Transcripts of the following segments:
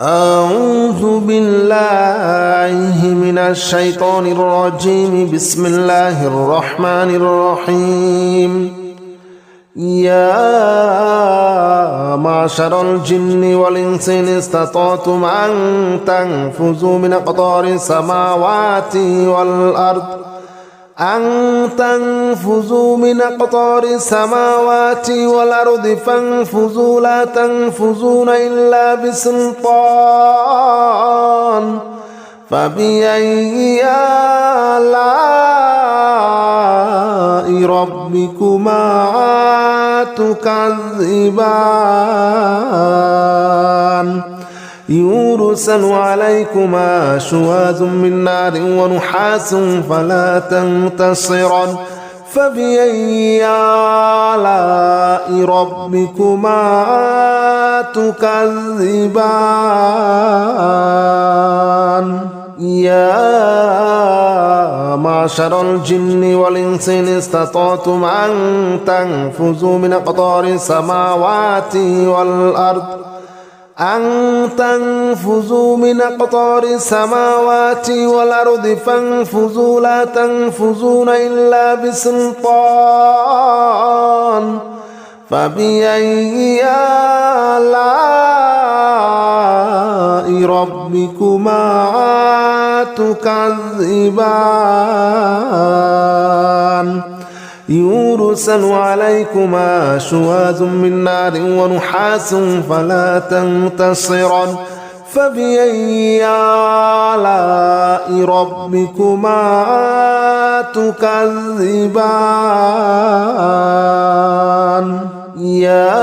أعوذ بالله من الشيطان الرجيم. بسم الله الرحمن الرحيم. يا معشر الجن والإنس إن استطعتم أن تنفذوا من أقطار السماوات والأرض فانفذوا لا تنفذون إلا بسلطان. فبأي آلاء ربكما تكذبان؟ يرسل عليكما شواظ من نار ونحاس فلا تنتصران. فبأي آلاء ربكما تكذبان؟ يا معشر الجن والإنس إن استطعتم أن تنفذوا من أقطار السماوات والأرض فانفذوا لا تنفذون إلا بسلطان. فبأي آلاء ربكما تكذبان؟ يرسل عليكما شواظ من نار ونحاس فلا تنتصران. فبأي آلاء ربكما تكذبان؟ يا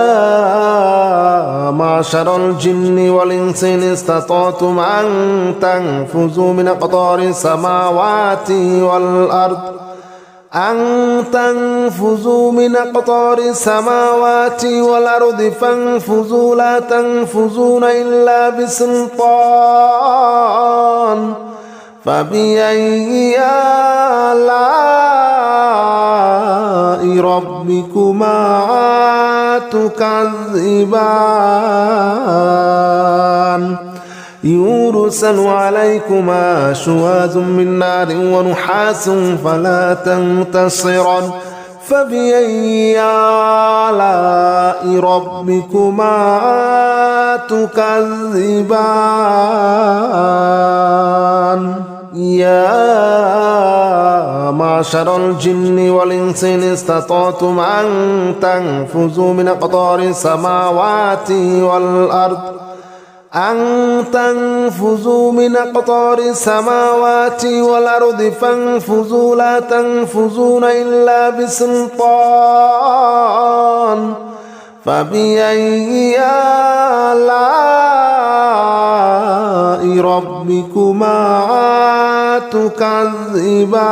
معشر الجن والإنس إن استطعتم أن تنفذوا من أقطار السماوات والأرض فانفذوا لا تنفذون إلا بسلطان. فبأي آلاء ربكما تكذبان؟ يرسل عليكما شواظ من نار ونحاس فلا تنتصران. فبأي آلاء ربكما تكذبان؟ يا معشر الجن والإنس إن استطعتم أن تنفذوا من أقطار السماوات والأرض فانفذوا لا تنفذون إلا بسلطان. فبأي آلاء ربكما تكذبان؟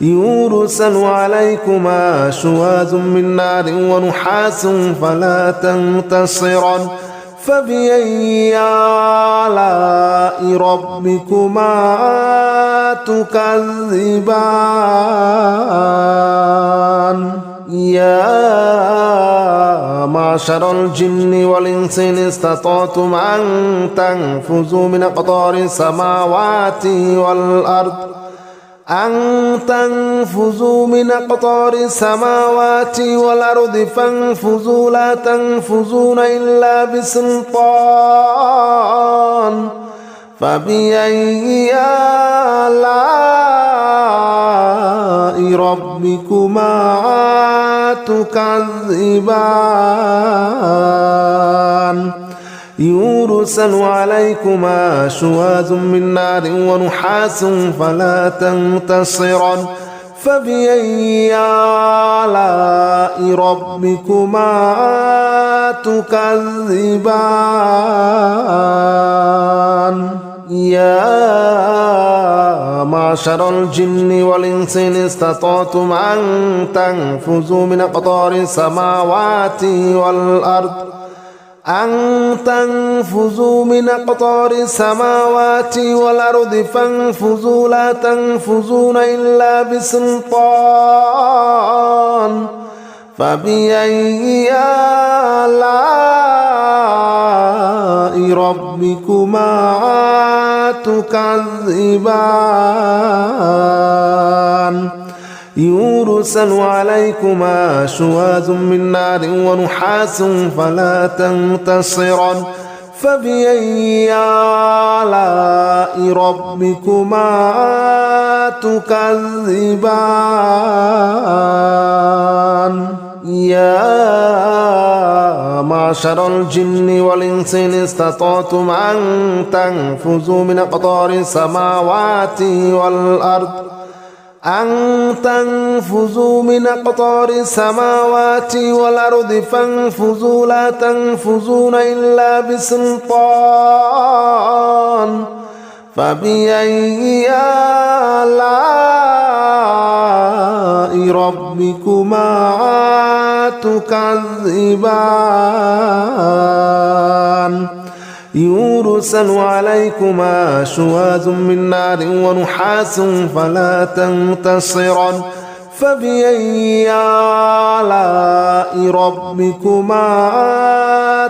يرسل عليكما شواظ من نار ونحاس فلا تنتصران. فبأي آلاء ربكما تكذبان؟ يا معشر الجن والإنس إن استطعتم أن تنفذوا من أقطار السماوات والأرض فانفذوا لا تنفذون إلا بسلطان. فبأي آلاء ربكما تكذبان؟ يرسل عليكما شواظ من نار ونحاس فلا تنتصران. فبأي آلاء ربكما تكذبان؟ يا معشر الجن والإنس إن استطعتم أن تنفذوا من أقطار السماوات والأرض فانفذوا لا تنفذون إلا بسلطان. فبأي آلاء ربكما تكذبان يرسل عليكما شواظ من نار ونحاس فلا تنتصران فبأي آلاء ربكما تكذبان يا معشر الجن والإنس إن استطعتم أن تنفذوا من أقطار السماوات والأرض فانفذوا لا تنفذون إلا بسلطان فبأي آلاء ربكما تكذبان يرسل عليكما شواظ من نار ونحاس فلا تنتصران فبأي آلاء ربكما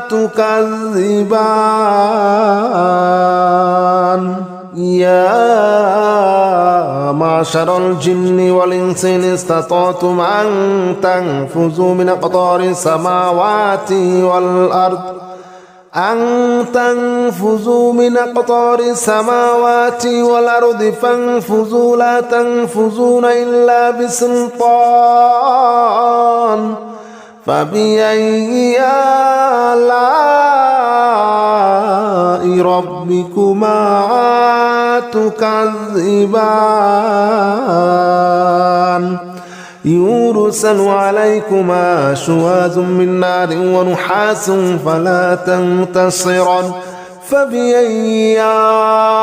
تكذبان يا معشر الجن والإنس إن استطعتم أن تنفذوا من أقطار السماوات والأرض فانفذوا لا تنفذون إلا بسلطان فبأي آلاء ربكما تكذبان يرسل عليكما شواظ من نار ونحاس فلا تنتصران فبأي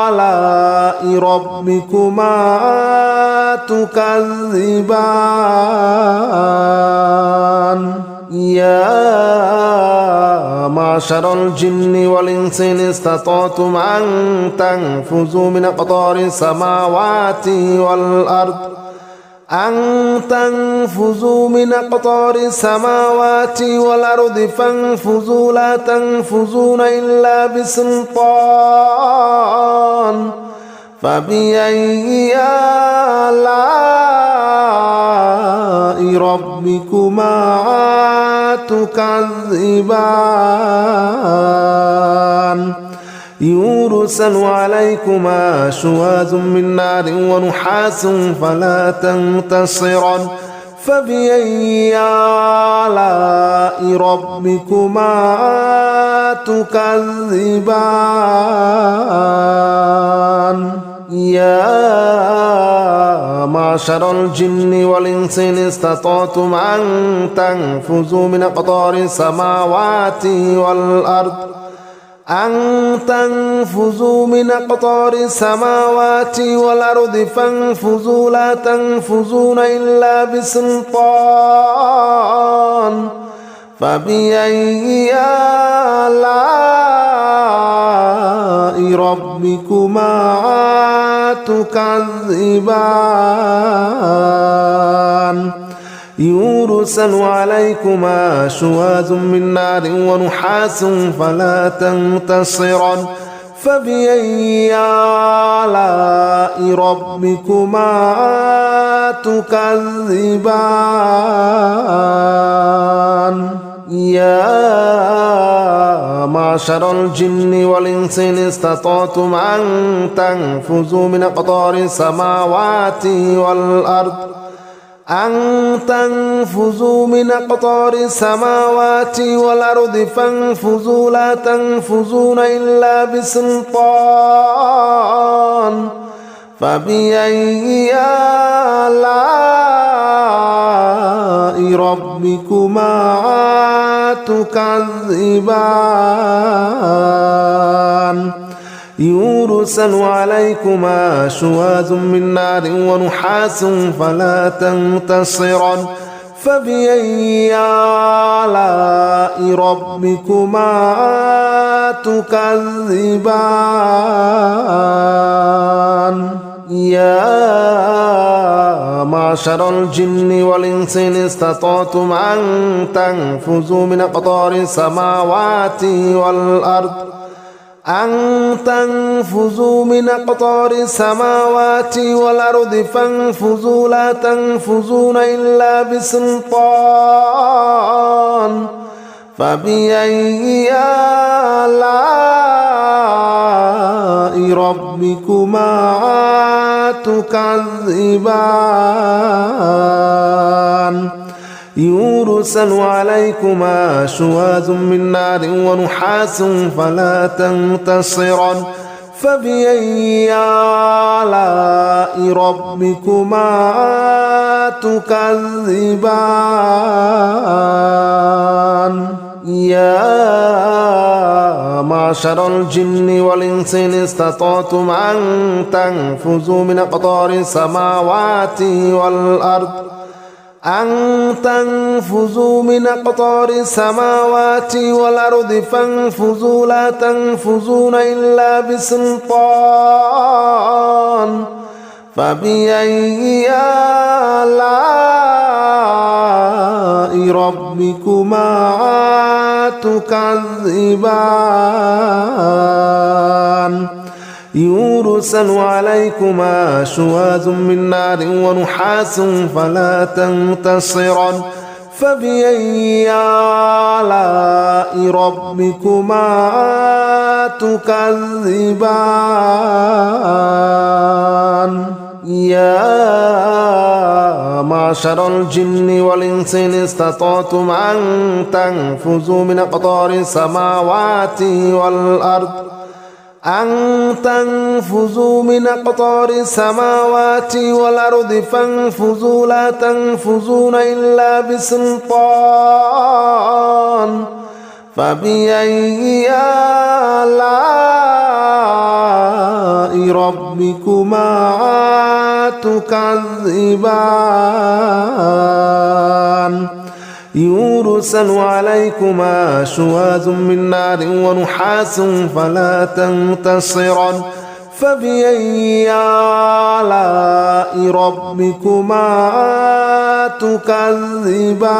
آلاء ربكما تكذبان يا معشر الجن والإنس إن استطعتم أن تنفذوا من أقطار السماوات والأرض فانفذوا لا تنفذون إلا بسلطان فبأي آلاء ربكما تكذبان يرسل عليكما شواظ من نار ونحاس فلا تنتصران فبأي آلاء ربكما تكذبان يا معشر الجن والإنس إن استطعتم أن تنفذوا من أقطار السماوات والأرض فانفذوا لا تنفذون إلا بسلطان فبأي آلاء ربكما تكذبان يرسل عليكما شواظ من نار ونحاس فلا تنتصران فبأي آلاء ربكما تكذبان يا معشر الجن والإنس إن استطعتم أن تنفذوا من أقطار السماوات والأرض فانفذوا لا تنفذون إلا بسلطان فبأي آلاء ربكما تكذبان يرسل عليكما شواظ من نار ونحاس فلا تنتصران فبأي آلاء ربكما تكذبان يا معشر الجن والإنس إن استطعتم أن تنفذوا من أقطار السماوات والأرض أن تنفذوا من أقطار السماوات والأرض فانفذوا لا تنفذون إلا بسلطان فبأي آلاء ربكما تكذبان يرسل عليكما شواظ من نار ونحاس فلا تنتصران فبأي آلاء ربكما تكذبان يا معشر الجن والإنس إن استطعتم أن تنفذوا من أقطار السماوات والأرض أن تنفذوا من أقطار السماوات والأرض فانفذوا لا تنفذون إلا بسلطان فبأي آلاء ربكما تكذبان يرسل عليكما شواظ من نار ونحاس فلا تنتصران فبأي آلاء ربكما تكذبان يا معشر الجن والإنس إن استطعتم أن تنفذوا من أقطار السماوات والأرض أن تنفذوا من أقطار السماوات والأرض فانفذوا لا تنفذون إلا بسلطان فبأي آلاء ربكما تكذبان يرسل عليكما شواظ من نار ونحاس فلا تنتصران فبأي آلاء ربكما تكذبان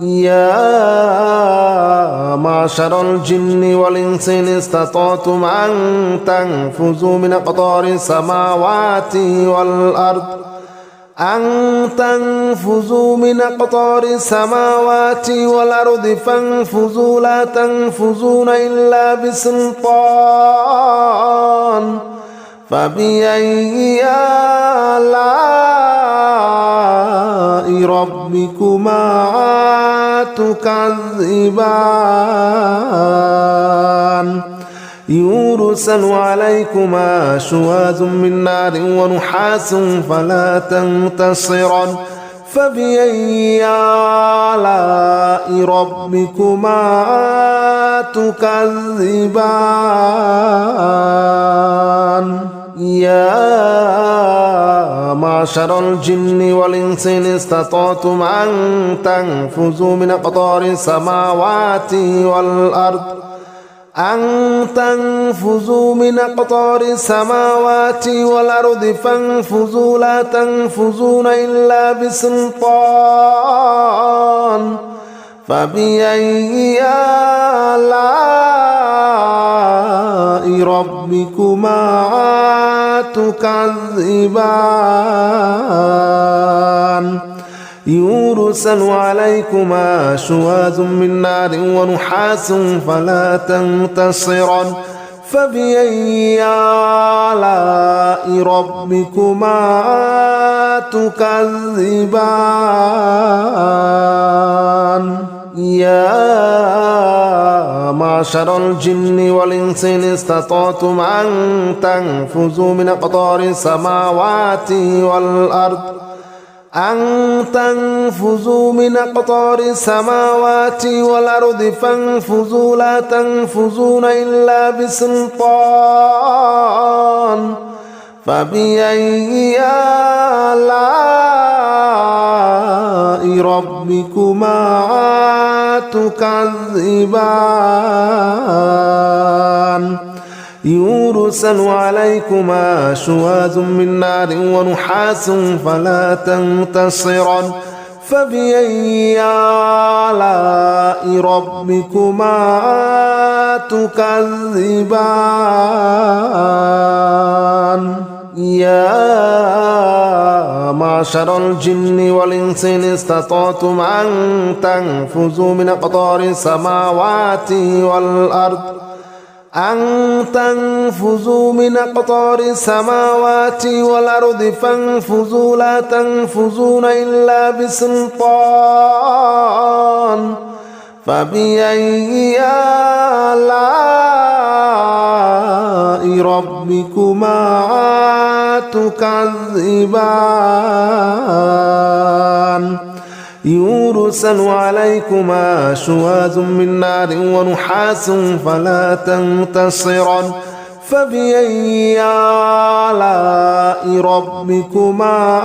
يا معشر الجن والإنس إن استطعتم أن تنفذوا من أقطار السماوات والأرض أن تنفذوا من أقطار السماوات والأرض فانفذوا لا تنفذون إلا بسلطان فبأي آلاء ربكما تكذبان يرسل عليكما شواظ من نار ونحاس فلا تنتصران فبأي آلاء ربكما تكذبان يا معشر الجن والإنس إن استطعتم أن تنفذوا من أقطار السماوات والأرض أن تنفذوا من أقطار السماوات والأرض فانفذوا لا تنفذون إلا بسلطان فبأي آلاء ربكما تكذبان يرسل عليكما شواظ من نار ونحاس فلا تنتصران فبأي آلاء ربكما تكذبان يا معشر الجن والإنس إن استطعتم أن تنفذوا من أقطار السماوات والأرض أن تنفذوا من أقطار السماوات والأرض فانفذوا لا تنفذون إلا بسلطان فبأي آلاء ربكما تكذبان يرسل عليكما شواظ من نار ونحاس فلا تنتصران فبأي آلاء ربكما تكذبان يا معشر الجن والإنس إن استطعتم أن تنفذوا من أقطار السماوات والأرض فانفذوا لا تنفذون إلا بسلطان فبأي آلاء ربكما تكذبان يرسل عليكما شواظ من نار ونحاس فلا تنتصران فبأي آلاء ربكما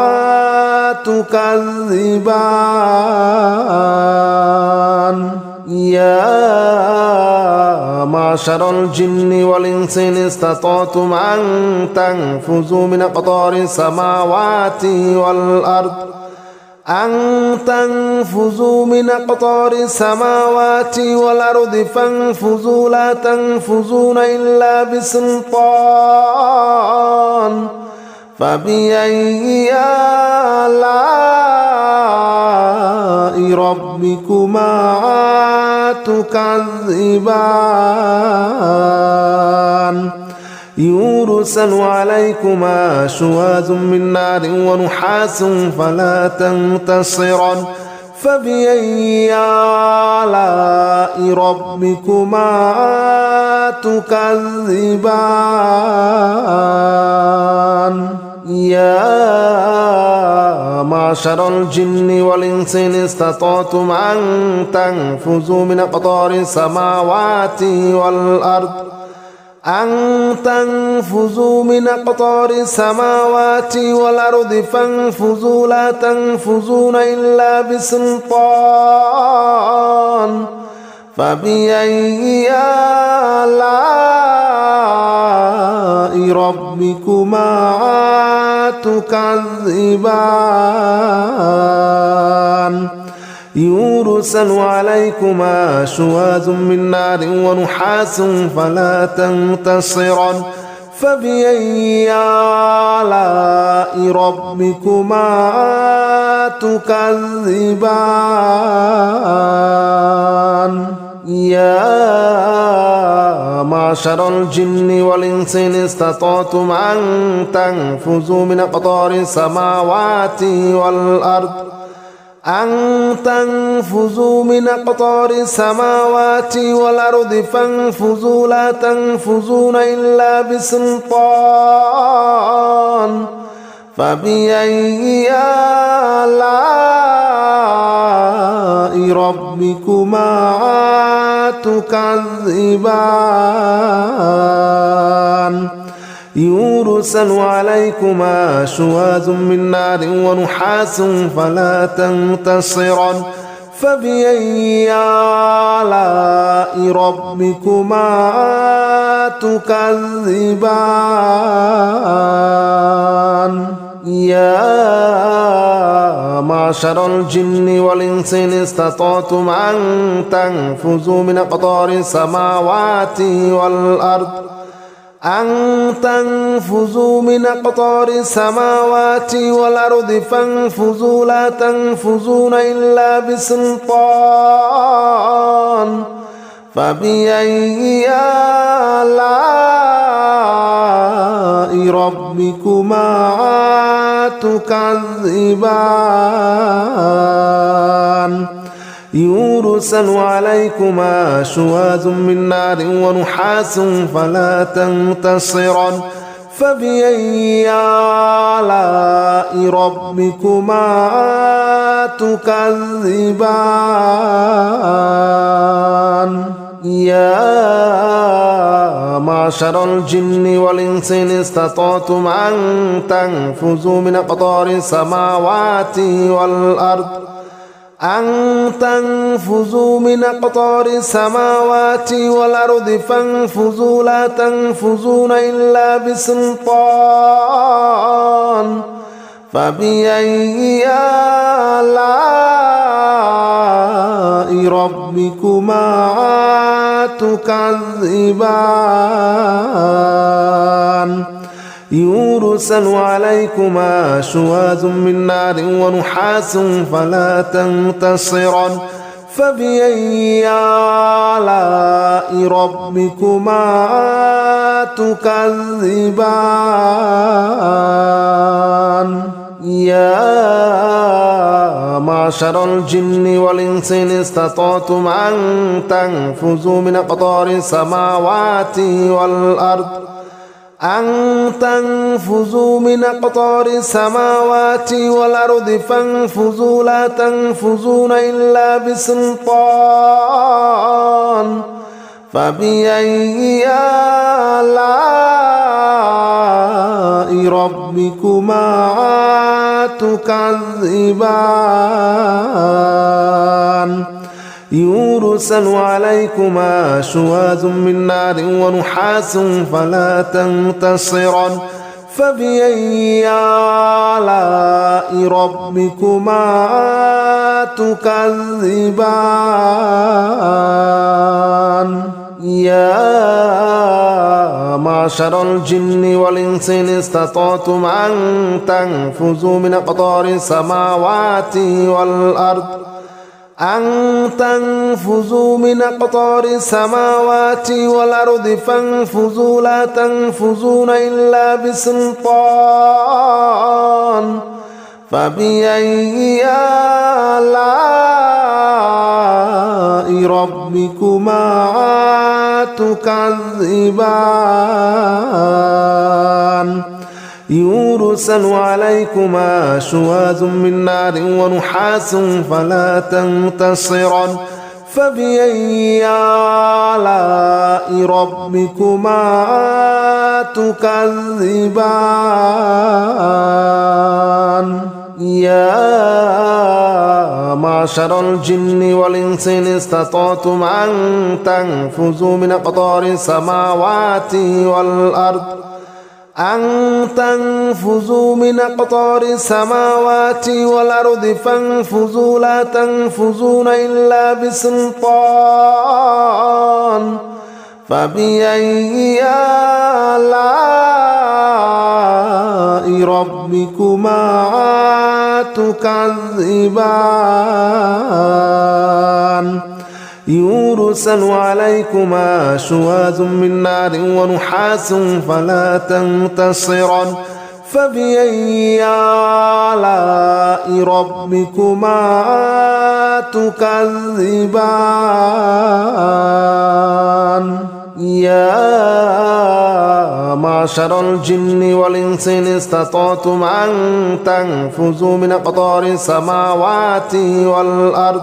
تكذبان يا معشر الجن والإنس إن استطعتم أن تنفذوا من أقطار السماوات والأرض فانفذوا لا تنفذون إلا بسلطان فبأي آلاء ربكما تكذبان يرسل عليكما شواظ من نار ونحاس فلا تنتصران فبأي آلاء ربكما تكذبان يا معشر الجن والإنس إن استطعتم أن تنفذوا من أقطار السماوات والأرض فانفذوا لا تنفذون إلا بسلطان فبأي آلاء ربكما تكذبان يرسل عليكما شواظ من نار ونحاس فلا تنتصران فبأي آلاء ربكما تكذبان يا معشر الجن والإنس إن استطعتم أن تنفذوا من أقطار السماوات والأرض فانفذوا لا تنفذون إلا بسلطان فبأي آلاء ربكما تكذبان يرسل عليكما شواظ من نار ونحاس فلا تنتصران فبأي آلاء ربكما تكذبان يا معشر الجن والإنس إن استطعتم أن تنفذوا من أقطار السماوات والأرض فانفذوا لا تنفذون إلا بسلطان فبأي آلاء ربكما تكذبان يرسل عليكما شواظ من نار ونحاس فلا تنتصران فبأي آلاء ربكما تكذبان يا معشر الجن والإنس إن استطعتم أن تنفذوا من أقطار السماوات والأرض فانفذوا لا تنفذون إلا بسلطان فبأي آلاء ربكما تكذبان يرسل عليكما شواظ من نار ونحاس فلا تنتصران فبأي آلاء ربكما تكذبان يا معشر الجن والإنس إن استطعتم أن تنفذوا من أقطار السماوات والأرض فانفذوا لا تنفذون إلا بسلطان فبأي آلاء ربكما تكذبان يرسل عليكما شواظ من نار ونحاس فلا تنتصران فبأي آلاء ربكما تكذبان يا معشر الجن والإنس إن استطعتم أن تنفذوا من أقطار السماوات والأرض فانفذوا لا تنفذون إلا بسلطان فبأي آلاء ربكما تكذبان يرسل عليكما شواظ من نار ونحاس فلا تنتصران فبأي آلاء ربكما تكذبان يا معشر الجن والإنس إن استطعتم أن تنفذوا من أقطار السماوات والأرض فانفذوا لا تنفذون إلا بسلطان فبأي آلاء ربكما تكذبان يرسل عليكما شواظ من نار ونحاس فلا تنتصران فبأي آلاء ربكما تكذبان يا معشر الجن والإنس إن استطعتم أن تنفذوا من أقطار السماوات والأرض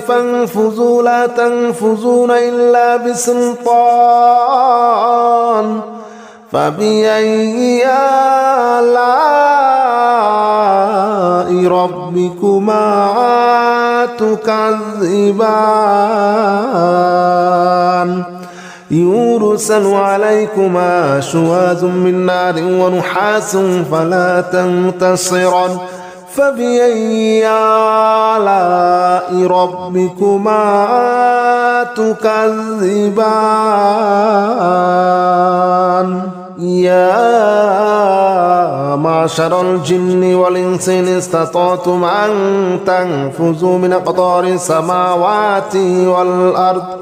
فانفذوا لا تنفذون إلا بسلطان فبأي آلاء ربكما تكذبان يرسل عليكما شواظ من نار ونحاس فلا تنتصران فبأي آلاء ربكما تكذبان يا معشر الجن والإنس إن استطعتم أن تنفذوا من أقطار السماوات والأرض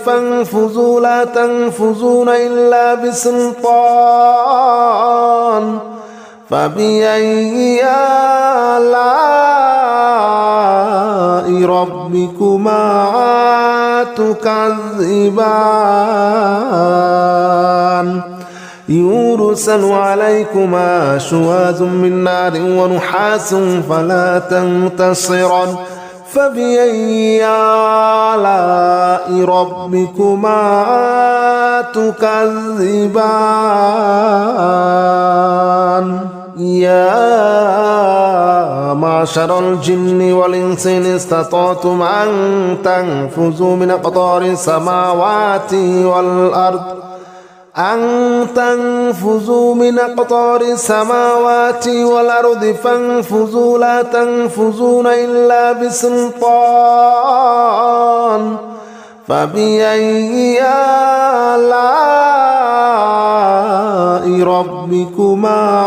فانفذوا لا تنفذون إلا بسلطان فبأي آلاء ربكما تكذبان يرسل عليكما شواظ من نار ونحاس فلا تنتصران فبأي آلاء ربكما تكذبان يا معشر الجن والإنس إن استطعتم أن تنفذوا من أقطار السماوات والأرض فانفذوا لا تنفذون إلا بسلطان فبأي آلاء ربكما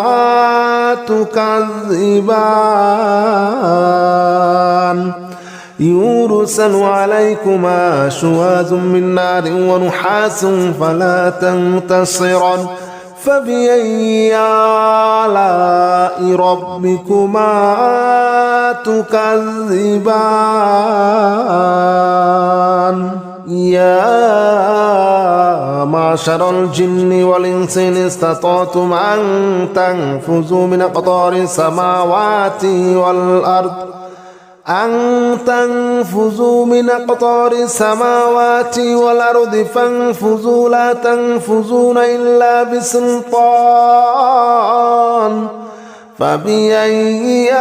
تكذبان يرسل عليكما شواظ من نار ونحاس فلا تنتصران فبأي آلاء ربكما تكذبان يا معشر الجن والإنس إن استطعتم أن تنفذوا من أقطار السماوات والأرض فانفذوا لا تنفذون إلا بسلطان فبأي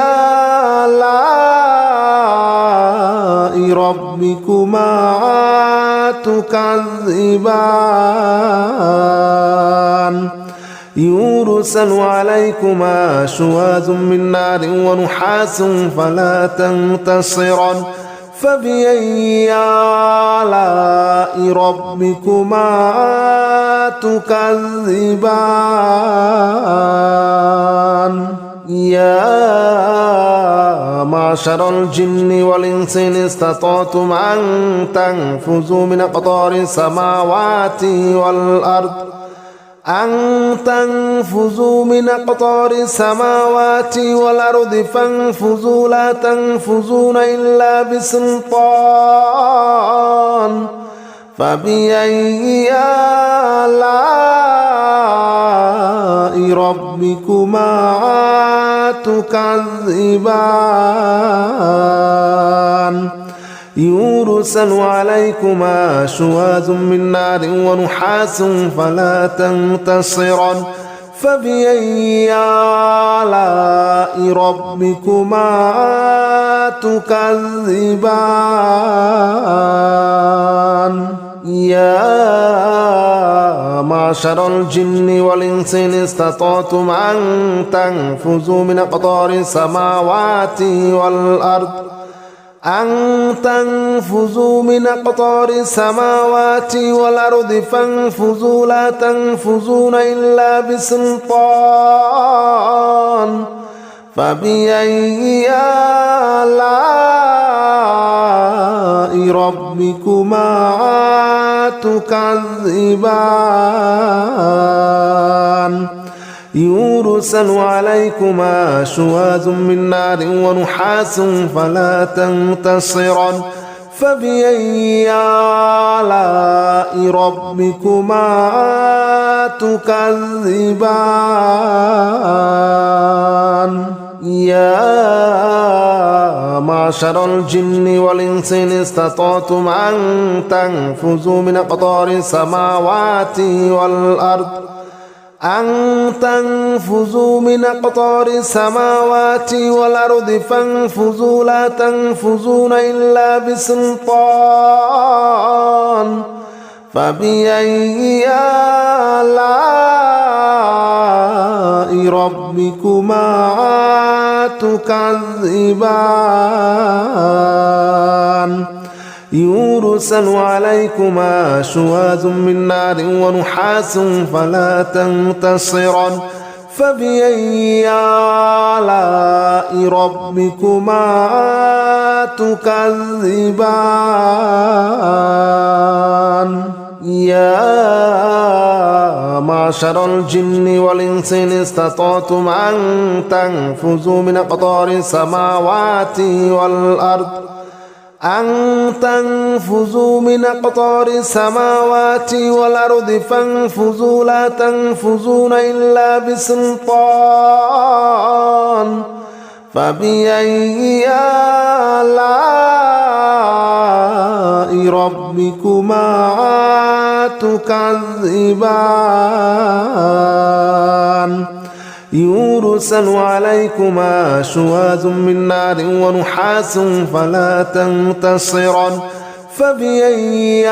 آلاء ربكما تكذبان يرسل عليكما شواظ من نار ونحاس فلا تنتصران فبأي آلاء ربكما تكذبان يا معشر الجن والإنس إن استطعتم أن تنفذوا من أقطار السماوات والأرض فانفذوا لا تنفذون إلا بسلطان فبأي آلاء ربكما تكذبان يرسل عليكما شواظ من نار ونحاس فلا تنتصران فبأي آلاء ربكما تكذبان يا معشر الجن والإنس إن استطعتم أن تنفذوا من أقطار السماوات والأرض فانفذوا لا تنفذون إلا بسلطان فبأي آلاء ربكما تكذبان يرسل عليكما شواظ من نار ونحاس فلا تنتصران فبأي آلاء ربكما تكذبان يا معشر الجن والإنس إن استطعتم أن تنفذوا من أقطار السماوات والأرض فانفذوا لا تنفذون إلا بسلطان فبأي آلاء ربكما تكذبان يرسل عليكما شواظ من نار ونحاس فلا تنتصران فبأي آلاء ربكما تكذبان يا معشر الجن والإنس إن استطعتم أن تنفذوا من أقطار السماوات والأرض فانفذوا لا تنفذون إلا بسلطان فبأي آلاء ربكما تكذبان يرسل عليكما شواذ من نار ونحاس فلا تنتصران فبأي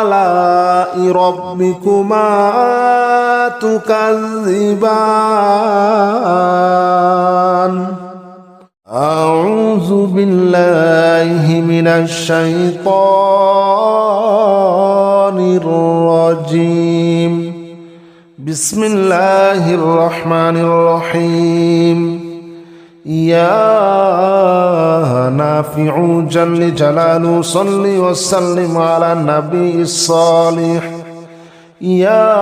آلاء ربكما تكذبان أعوذ بالله من الشيطان الرجيم بسم الله الرحمن الرحيم يا نافع جل جلاله صل وسلم على النبي الصالح يا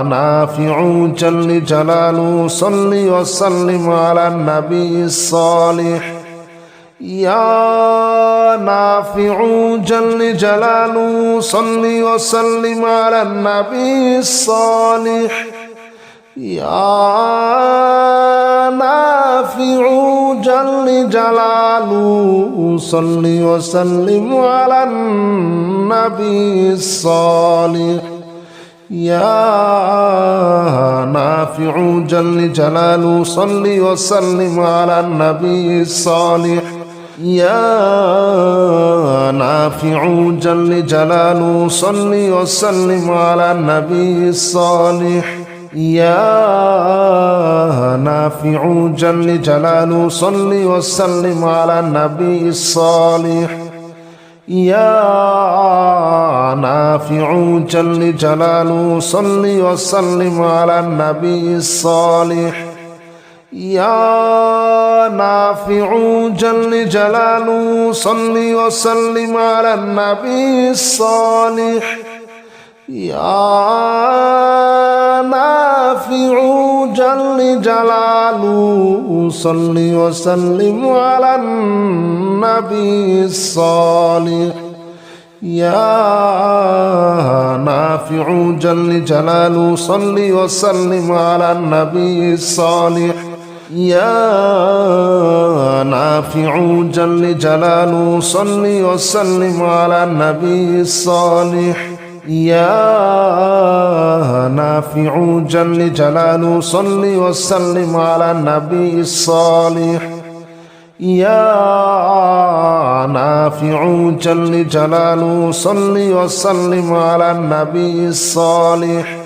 نافع جل جلاله صل وسلم على النبي الصالح يا نافع جل جلاله صل وسلم على النبي الصالح يا نافع جل جلاله صل وسلم على النبي الصالح يا نافع جل جلاله صل وسلم على النبي الصالح يا نافع جل جلاله صل وسلم على النبي الصالح يا نافع جل جلاله صل وسلم على النبي الصالح يا نافع جل جلاله صل وسلم على النبي الصالح يا نافع جل جلاله صل وسلم على النبي الصالح يا نافع جل جلاله صل وسلم على النبي الصالح يا نافع جل جلاله صل وسلم على النبي الصالح يا نافع جل جلاله صل وسلم على النبي الصالح يا نافع جل جلاله صل وسلم على النبي الصالح يا نافع جل جلاله صل وسلم على النبي الصالح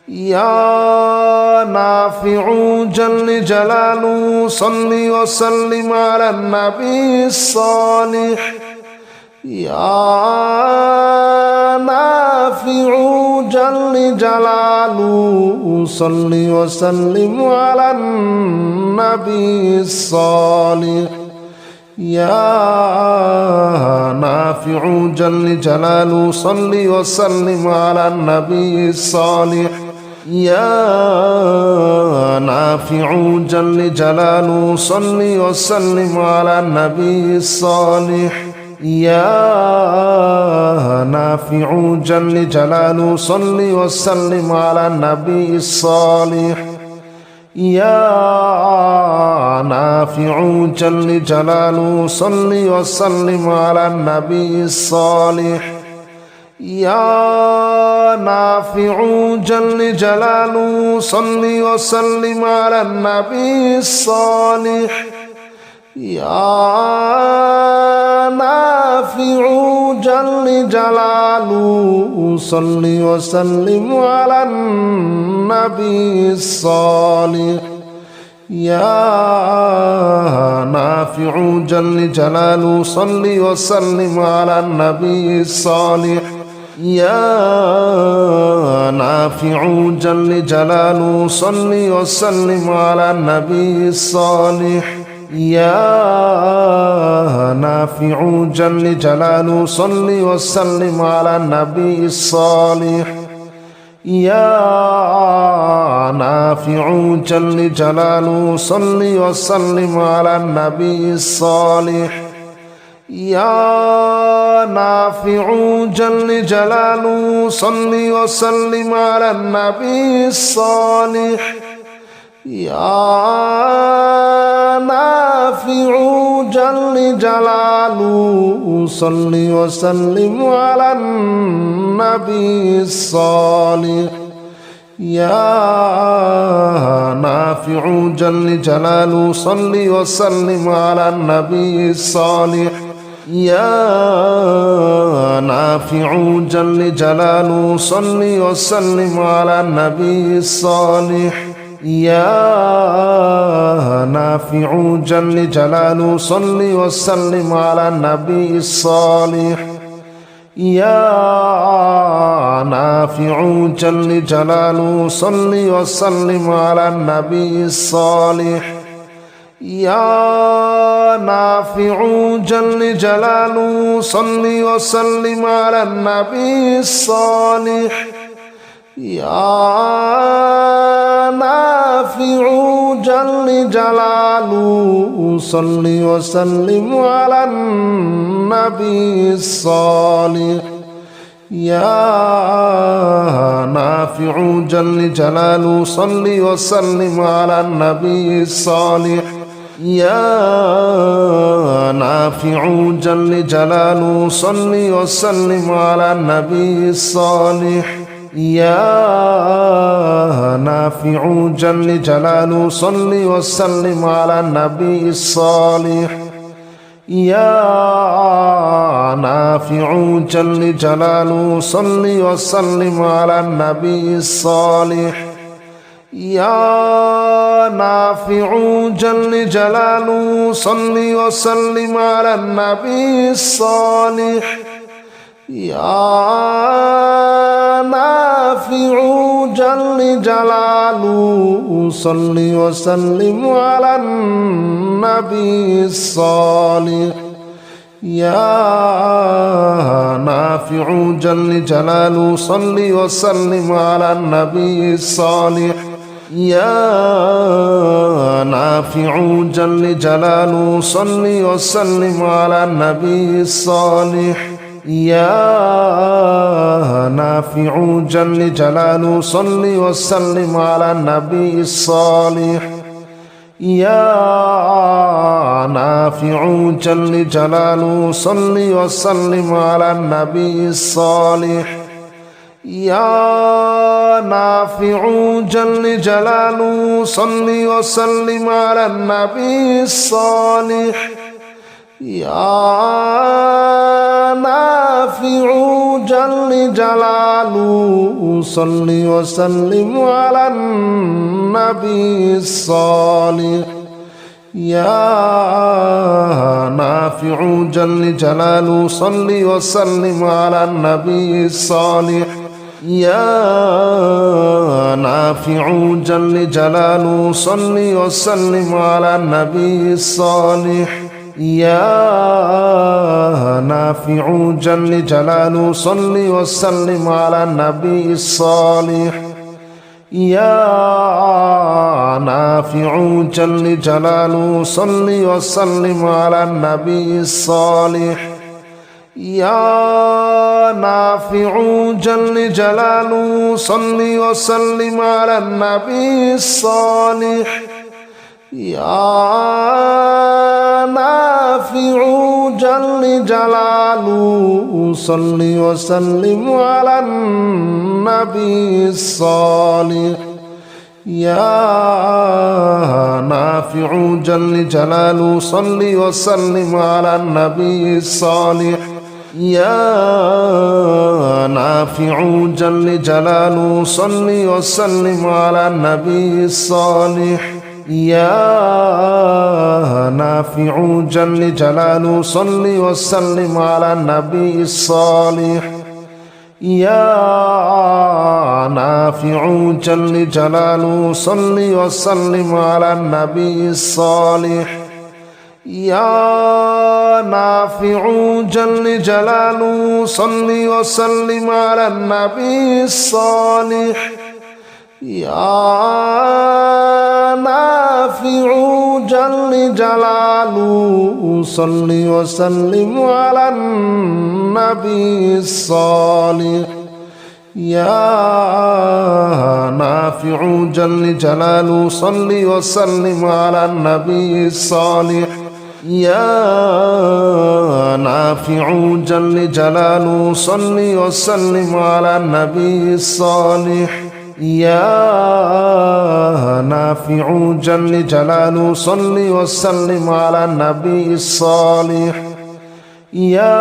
يا نافع جل جلاله صل وسلم على النبي الصالح يا نافع جل جلاله صل وسلم على النبي الصالح يا نافع جل جلاله صل وسلم على النبي الصالح يا نافع جل جلاله صل وسلم على النبي الصالح يا نافع جل جلاله صل وسلم على النبي الصالح يا نافع جل جلاله صل وسلم على النبي الصالح يا نافع جل جلاله صل وسلم على النبي الصالح يا نافع جل جلاله صل وسلم على النبي الصالح يا نافع جل جلاله صل وسلم على النبي الصالح يا نافع جل جلاله صل وسلم على النبي الصالح يا نافع جل جلاله صل وسلم على النبي الصالح يا نافع جل جلاله صل وسلم على النبي الصالح يا نافع جل جلاله صل وسلم على النبي الصالح يا نافع جل جلاله صل وسلم على النبي الصالح يا نافع جل جلاله صل وسلم على النبي الصالح يا نافع جل جلاله صل وسلم على النبي الصالح يا نافع جل جلاله صل وسلم على النبي الصالح يا نافع جل جلاله صل وسلم على النبي الصالح يا نافع جل جلاله صل وسلم على النبي الصالح يا نافع جل جلاله صل وسلم على النبي الصالح يا نافع جل جلاله صل وسلم على النبي الصالح يا نافع جل جلاله صل وسلم على النبي الصالح يا نافع جل جلاله صل وسلم على النبي الصالح يا نافع جل جلاله صل وسلم على النبي الصالح يا نافع جل جلاله صل وسلم على النبي الصالح يا نافع جل جلاله صل وسلم على النبي الصالح يا نافع جل جلاله صل وسلم على النبي الصالح يا نافع جل جلاله صل وسلم على النبي الصالح يا نافع جل جلاله صل وسلم على النبي الصالح يا نافع جل جلاله صل وسلم على النبي الصالح يا نافع جل جلاله صل وسلم على النبي الصالح يا نافع جل جلاله صل وسلم على النبي الصالح يا نافع جل جلاله صل وسلم على النبي الصالح يا نافع جل جلاله صل وسلم على النبي الصالح يا نافع جل جلاله صل وسلم على النبي الصالح يا نافع جل جلاله صل وسلم على النبي الصالح يا نافع جل جلاله صل وسلم على النبي الصالح يا نافع جل جلاله صل وسلم على النبي الصالح يا نافع جل جلاله صل وسلم على النبي الصالح يا نافع جل جلاله صل وسلم على النبي الصالح يا نافع جل جلاله صل وسلم على النبي الصالح يا نافع جل جلاله صل وسلم على النبي الصالح يا نافع جل جلاله صل وسلم على النبي الصالح يا نافع جل جلاله صل وسلم على النبي الصالح يا نافع جل جلاله صل وسلم على النبي الصالح يا نافع جل جلاله صل وسلم على النبي الصالح يا نافع جل جلاله صل وسلم على النبي الصالح يا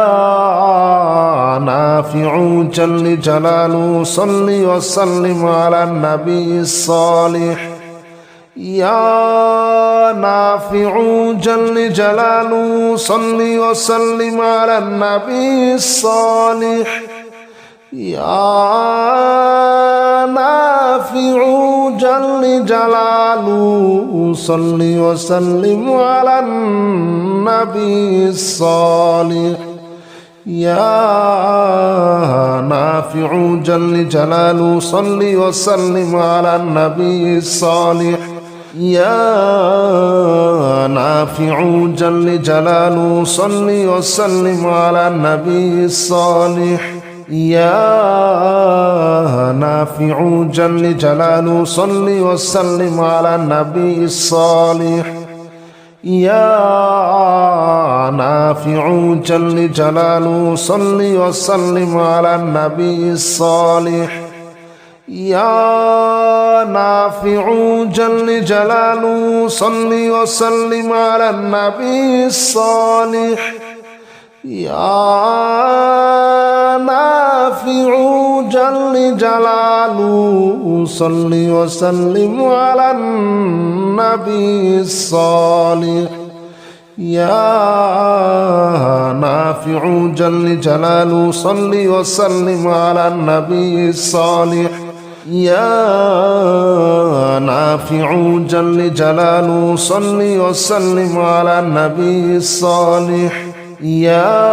نافع جل جلاله صل وسلم على النبي الصالح يا نافع جل جلاله صل وسلم على النبي الصالح يا نافع جل جلاله صل وسلم على النبي الصالح يا نافع جل جلاله صل وسلم على النبي الصالح يا نافع جل جلاله صل وسلم على النبي الصالح يا نافع جل جلاله صل وسلم على النبي الصالح يا نافع جل جلاله صل وسلم على النبي الصالح يا نافع جل جلاله صل وسلم على النبي الصالح يا نافع جل جلاله صل وسلم على النبي الصالح يا نافع جل جلاله صل وسلم على النبي الصالح يا نافع جل جلاله صل وسلم على النبي الصالح يا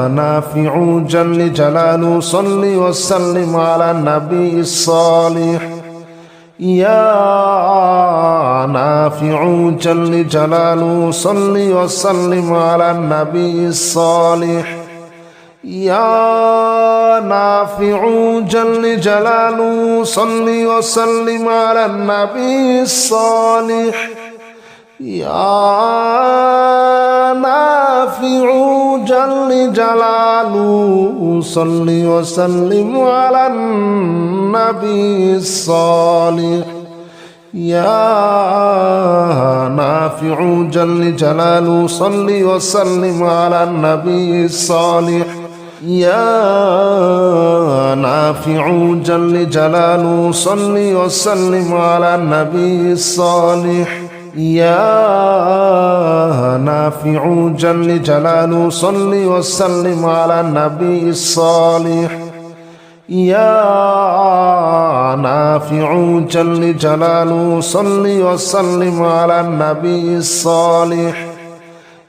نافع جل جلاله صل وسلم على النبي الصالح يا نافع جل جلاله صل وسلم على النبي الصالح يا نافع جل جلاله صل وسلم على النبي الصالح يا نافع جل جلاله صل وسلم على النبي الصالح يا نافع جل جلاله صل وسلم على النبي الصالح يا نافع جل جلاله صل وسلم على النبي الصالح يا نافع جل جلاله صل وسلم على النبي الصالح يا نافع جل جلاله صل وسلم على النبي الصالح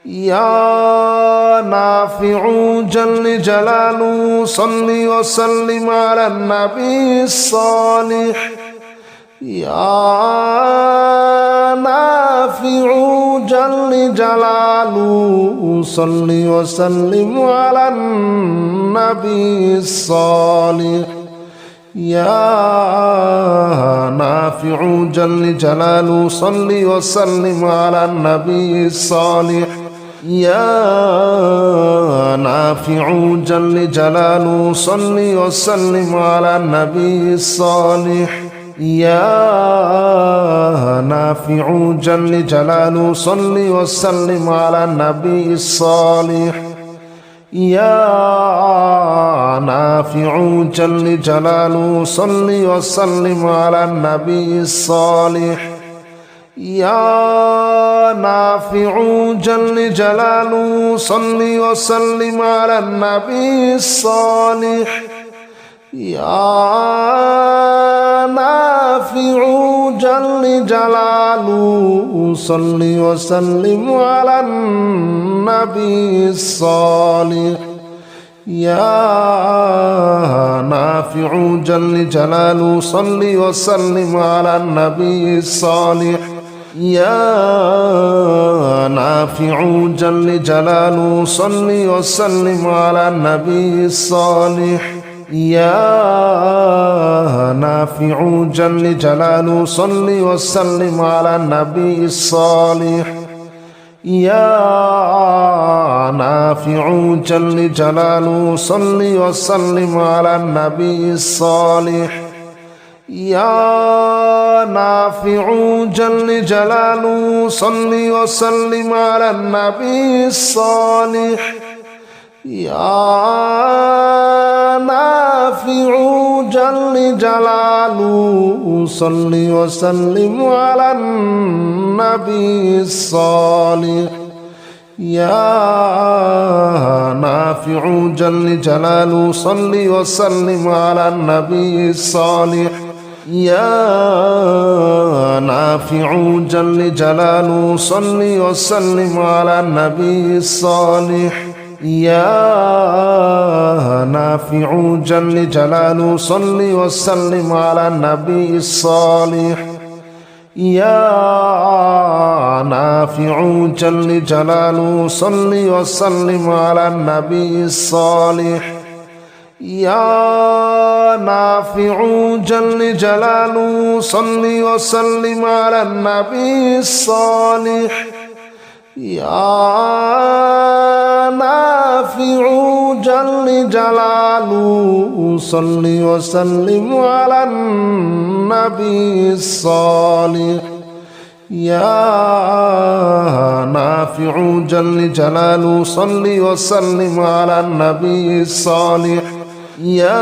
يا نافع جل جلاله صل وسلم على النبي الصالح يا نافع جل جلاله صل وسلم على النبي الصالح يا نافع جل جلاله صل وسلم على النبي الصالح يا نافع جل جلاله صل وسلم على النبي الصالح يا نافع جل جلاله صل وسلم على النبي الصالح يا نافع جل جلاله صل وسلم على النبي الصالح يا نافع جل جلاله صل وسلم على النبي الصالح يا نافع جل جلاله صل وسلم على النبي الصالح يا نافع جل جلاله صل وسلم على النبي الصالح يا نافع جل جلاله صل وسلم على النبي الصالح يا نافع جل جلاله صل وسلم على النبي الصالح يا نافع جل جلاله صل وسلم على النبي الصالح يا نافع جل جلاله صل وسلم على النبي الصالح يا نافع جل جلاله صل وسلم على النبي الصالح يا نافع جل جلاله صل وسلم على النبي الصالح يا نافع جل جلاله صل وسلم على النبي الصالح يا نافع جل جلاله صل وسلم على النبي الصالح يا نافع جل جلاله صل وسلم على النبي الصالح يا نافع جل جلاله صل وسلم على النبي الصالح يا نافع جل جلاله صل وسلم على النبي الصالح يا نافع جل جلاله صل وسلم على النبي الصالح يا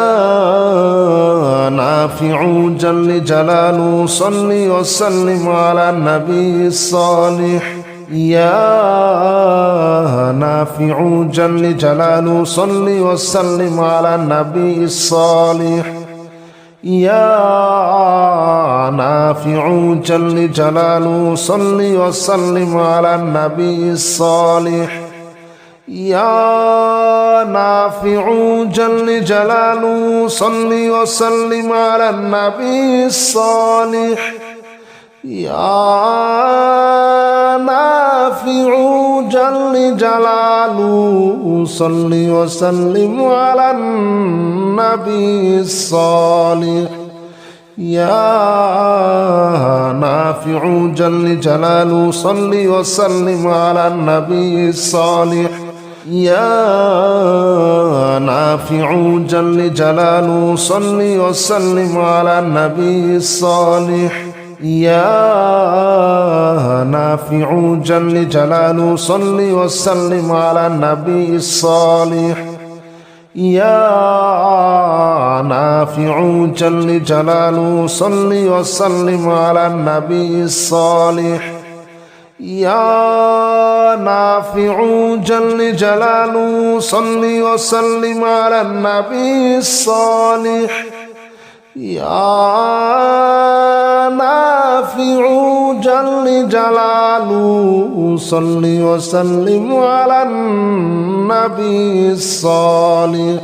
نافع جل جلاله صل وسلم على النبي الصالح يا نافع جل جلاله صل وسلم على النبي الصالح يا نافع جل جلاله صل وسلم على النبي الصالح يا نافع جل جلاله صل وسلم على النبي الصالح يا نافع جل جلاله صل وسلم على النبي الصالح يا نافع جل جلاله صل وسلم على النبي الصالح يا نافع جل جلاله صل وسلم على النبي الصالح يا نافع جل جلاله صل وسلم على النبي الصالح يا نافع جل جلاله صل وسلم على النبي الصالح يا نافع جل جلاله صل وسلم على النبي الصالح يا نافع جل جلاله صل وسلم على النبي الصالح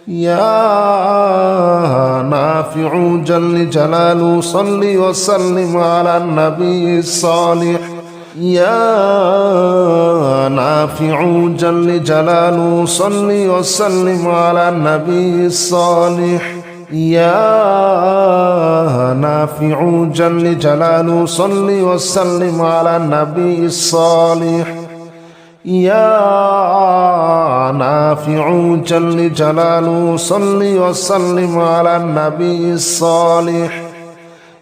يا نافع جل جلاله صل وسلم على النبي الصالح يا نافع جل جلاله صل وسلم على النبي الصالح يا نافع جل جلاله صل وسلم على النبي الصالح يا نافع جل جلاله صل وسلم على النبي الصالح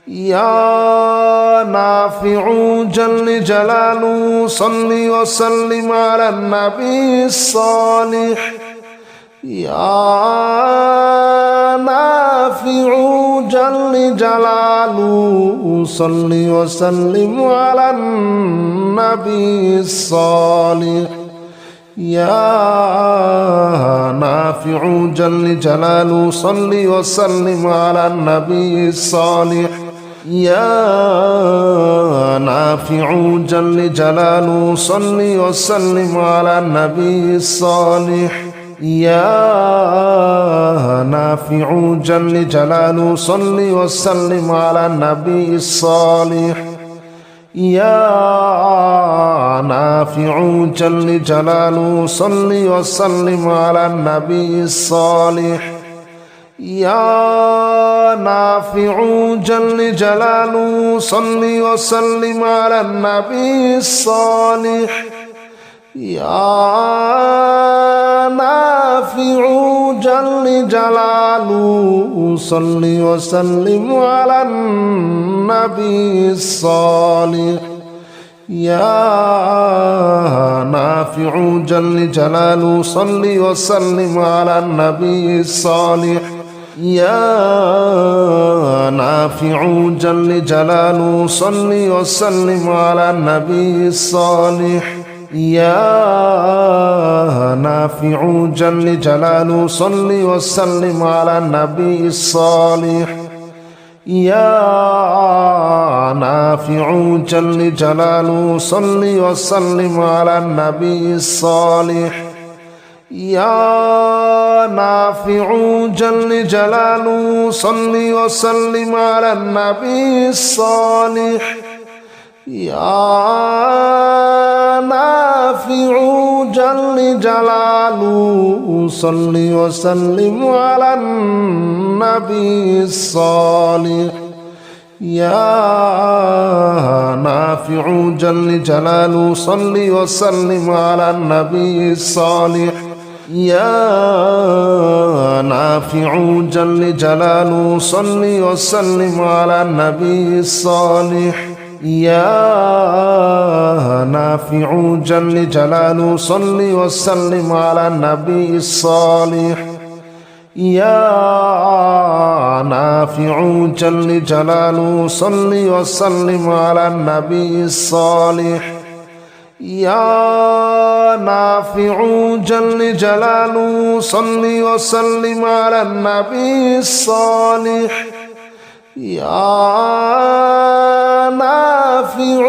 يا نافع جل جلاله صل وسلم على النبي الصالح يا نافع جل جلاله صل وسلم على النبي الصالح يا نافع جل جلاله صل وسلم على النبي الصالح يا نافع جل جلاله صل وسلم على النبي الصالح يا نافع جل جلاله صل وسلم على النبي الصالح يا نافع جل جلاله صل وسلم على النبي الصالح يا نافع جل جلاله صل وسلم على النبي الصالح يا نافع جل جلاله صل وسلم على النبي الصالح يا نافع جل جلاله صل وسلم على النبي الصالح يا نافع جل جلاله صل وسلم على النبي الصالح يا نافع جل جلاله صل وسلم على النبي الصالح يا نافع جل جلاله صل وسلم على النبي الصالح يا نافع جل جلاله صل وسلم على النبي الصالح يا نافع جل جلاله صل وسلم على النبي الصالح يا نافع جل جلاله صل وسلم على النبي الصالح يا نافع جل جلاله صل وسلم على النبي الصالح يا نافع جل جلاله صل وسلم على النبي الصالح يا نافع جل جلاله صل وسلم على النبي الصالح يا نافع جل جلاله صل وسلم على النبي الصالح يا نافع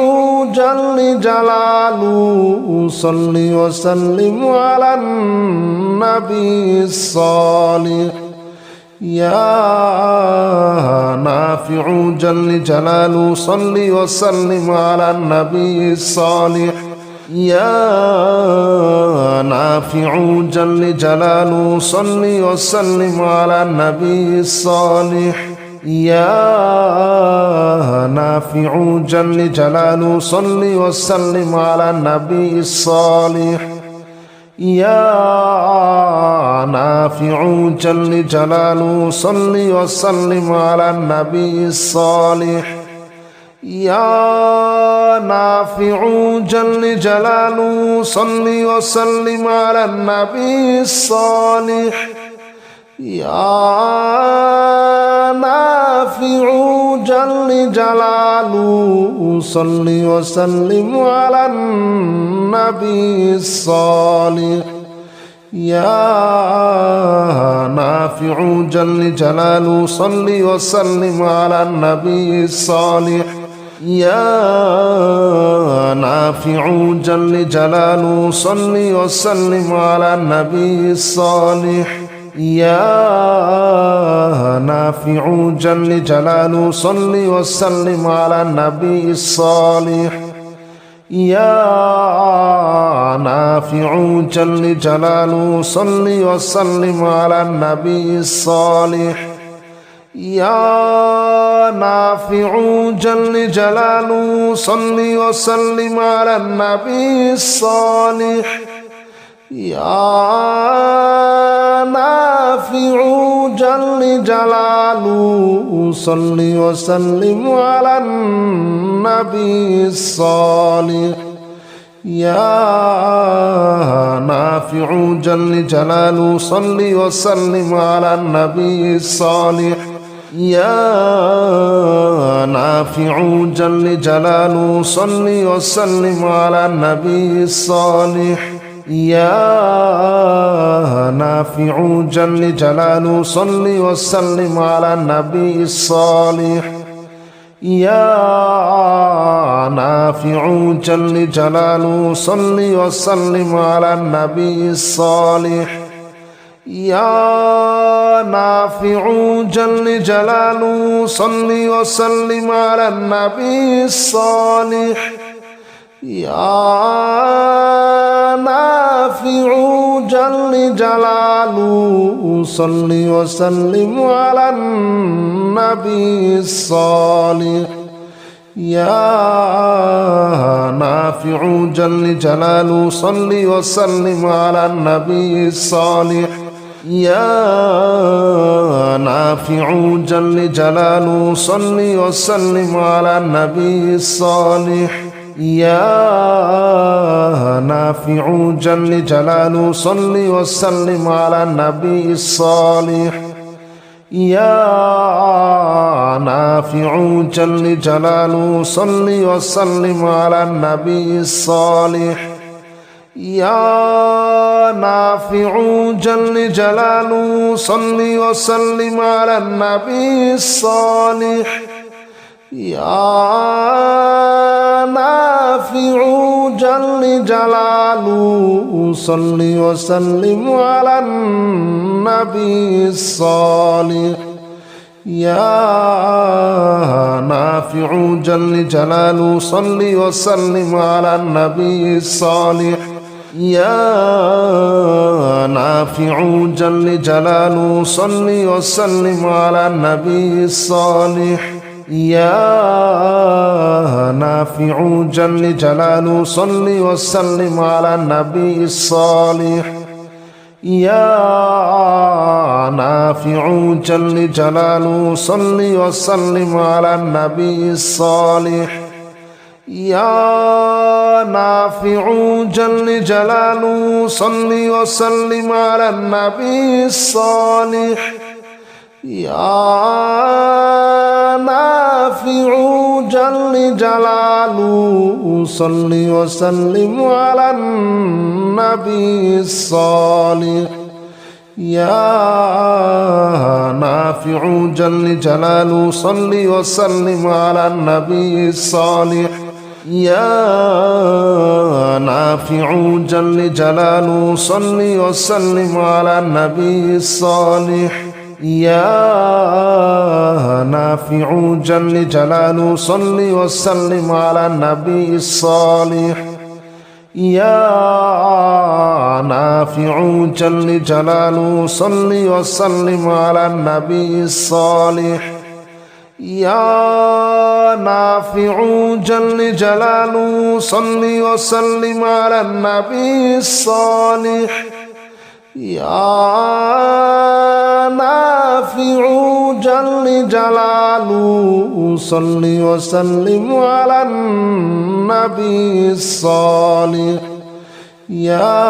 جل جلاله صل وسلم على النبي الصالح يا نافع جل جلاله صل وسلم على النبي الصالح يا نافع جل جلاله صل وسلم على النبي الصالح يا نافع جل جلاله صل وسلم على النبي الصالح يا نافع جل جلاله صل وسلم على النبي الصالح يا نافع جل جلاله صل وسلم على النبي الصالح يا نافع جل جلاله صل وسلم على النبي الصالح يا نافع جل جلاله صل وسلم على النبي الصالح يا نافع جل جلاله صل وسلم على النبي الصالح يا نافع جل جلاله صل وسلم على النبي الصالح يا نافع جل جلاله صل وسلم على النبي الصالح يا نافع جل جلاله صل وسلم على النبي الصالح يا نافع جل جلاله صل وسلم على النبي الصالح يا نافع جل جلاله صل وسلم على النبي الصالح يا نافع جل جلاله صل وسلم على النبي الصالح يا نافع جل جلاله صل وسلم على النبي الصالح يا نافع جل جلاله صل وسلم على النبي الصالح يا نافع جل جلاله صل وسلم على النبي الصالح يا نافع جل جلاله صل وسلم على النبي الصالح يا نافع جل جلاله صل وسلم على النبي الصالح يا نافع جل جلاله صل وسلم على النبي الصالح يا نافع جل جلاله صل وسلم على النبي الصالح يا نافع جل جلاله صل وسلم على النبي الصالح يا نافع جل جلاله صل وسلم على النبي الصالح يا نافع جل جلاله صل وسلم على النبي الصالح يا نافع جل جلاله صل وسلم على النبي الصالح يا نافع جل جلاله صل وسلم على النبي الصالح يا نافع جل جلاله صل وسلم على النبي الصالح يا نافع جل جلاله صل وسلم على النبي الصالح يا نافع جل جلاله صل وسلم على النبي الصالح يا نافع جل جلاله صل وسلم على النبي الصالح يا نافع جل جلاله صل وسلم على النبي الصالح يا نافع جل جلاله صل وسلم على النبي الصالح يا نافع جل جلاله صل وسلم على النبي الصالح يا نافع جل جلاله صل وسلم على النبي الصالح يا نافع جل جلاله صل وسلم على النبي الصالح يا نافع جل جلاله صل وسلم على النبي الصالح يا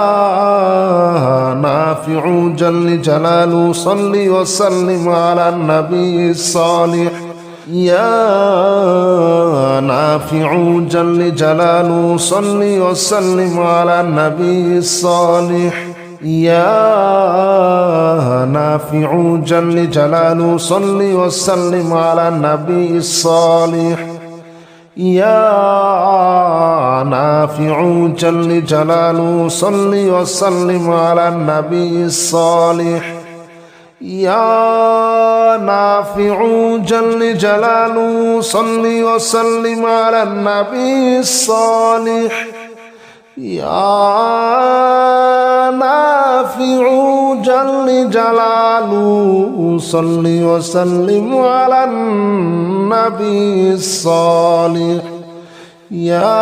نافع جل جلاله صل وسلم على النبي الصالح يا نافع جل جلاله صل وسلم على النبي الصالح يا نافع جل جلاله صل وسلم على النبي الصالح يا نافع جل جلاله صل وسلم على النبي الصالح يا نافع جل جلاله صل وسلم على النبي الصالح يا نافع جل جلاله صل وسلم على النبي الصالح يا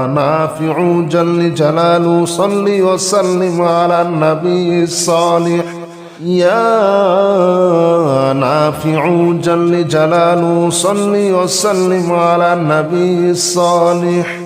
نافع جل جلاله صل وسلم على النبي الصالح يا نافع جل جلاله صل وسلم على النبي الصالح